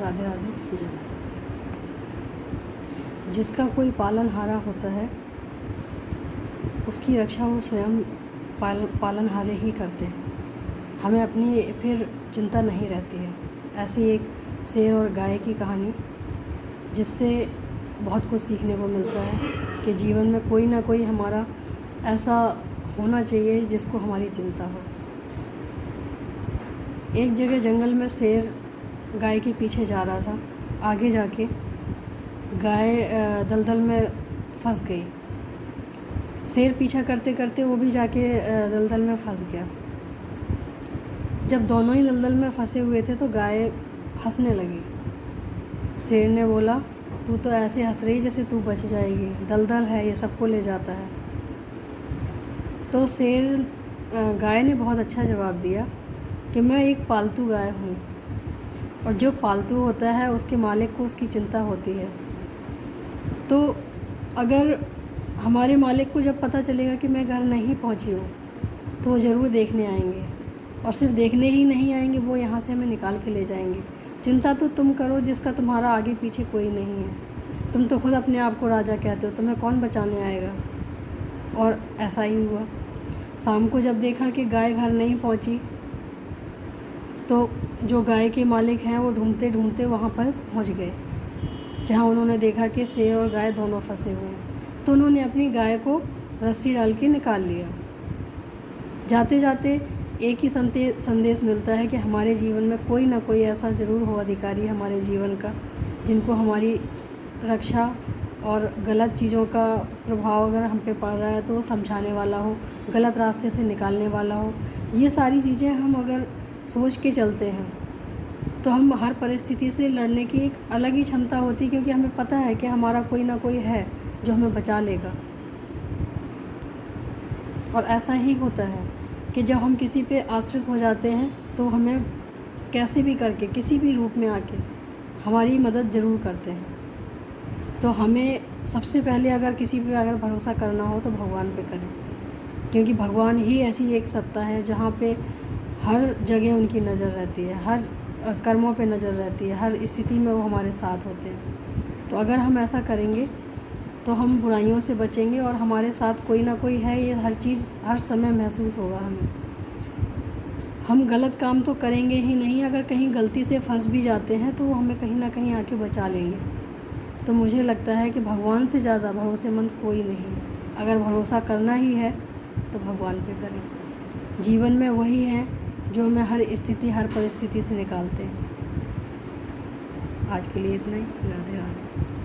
राधे राधे, जय माता दी। जिसका कोई पालनहारा होता है उसकी रक्षा वो स्वयं पालनहारे ही करते हैं। हमें अपनी फिर चिंता नहीं रहती है। ऐसी एक शेर और गाय की कहानी जिससे बहुत कुछ सीखने को मिलता है कि जीवन में कोई ना कोई हमारा ऐसा होना चाहिए जिसको हमारी चिंता हो। एक जगह जंगल में शेर गाय के पीछे जा रहा था। आगे जाके गाय दलदल में फंस गई। शेर पीछा करते करते वो भी जाके दलदल में फंस गया। जब दोनों ही दलदल में फंसे हुए थे तो गाय हंसने लगी। शेर ने बोला, तू तो ऐसे हंस रही जैसे तू बच जाएगी, दलदल है ये सबको ले जाता है। तो गाय ने बहुत अच्छा जवाब दिया कि मैं एक पालतू गाय हूँ और जो पालतू होता है उसके मालिक को उसकी चिंता होती है। तो अगर हमारे मालिक को जब पता चलेगा कि मैं घर नहीं पहुँची हूँ तो वो ज़रूर देखने आएंगे, और सिर्फ देखने ही नहीं आएंगे, वो यहाँ से हमें निकाल के ले जाएंगे। चिंता तो तुम करो जिसका तुम्हारा आगे पीछे कोई नहीं है। तुम तो खुद अपने आप को राजा कहते हो, तुम्हें कौन बचाने आएगा। और ऐसा ही हुआ। शाम को जब देखा कि गाय घर नहीं पहुँची तो जो गाय के मालिक हैं वो ढूंढते ढूंढते वहाँ पर पहुँच गए जहाँ उन्होंने देखा कि शेर और गाय दोनों फंसे हुए हैं। तो उन्होंने अपनी गाय को रस्सी डाल के निकाल लिया। जाते जाते एक ही संदेश मिलता है कि हमारे जीवन में कोई ना कोई ऐसा ज़रूर हो अधिकारी हमारे जीवन का जिनको हमारी रक्षा और गलत चीज़ों का प्रभाव अगर हम पे पड़ रहा है तो वो समझाने वाला हो, गलत रास्ते से निकालने वाला हो। ये सारी चीज़ें हम अगर सोच के चलते हैं तो हम हर परिस्थिति से लड़ने की एक अलग ही क्षमता होती है, क्योंकि हमें पता है कि हमारा कोई ना कोई है जो हमें बचा लेगा। और ऐसा ही होता है कि जब हम किसी पे आश्रित हो जाते हैं तो हमें कैसे भी करके किसी भी रूप में आके हमारी मदद ज़रूर करते हैं। तो हमें सबसे पहले अगर किसी पे अगर भरोसा करना हो तो भगवान पे करें, क्योंकि भगवान ही ऐसी एक सत्ता है जहाँ पे हर जगह उनकी नज़र रहती है, हर कर्मों पे नज़र रहती है, हर स्थिति में वो हमारे साथ होते हैं। तो अगर हम ऐसा करेंगे तो हम बुराइयों से बचेंगे और हमारे साथ कोई ना कोई है, ये हर चीज़ हर समय महसूस होगा हमें। हम गलत काम तो करेंगे ही नहीं, अगर कहीं गलती से फंस भी जाते हैं तो वो हमें कहीं ना कहीं आके बचा लेंगे। तो मुझे लगता है कि भगवान से ज़्यादा भरोसेमंद कोई नहीं है। अगर भरोसा करना ही है तो भगवान पे करें। जीवन में वही है जो हमें हर स्थिति हर परिस्थिति से निकालते हैं। आज के लिए इतना ही। राधे राधे।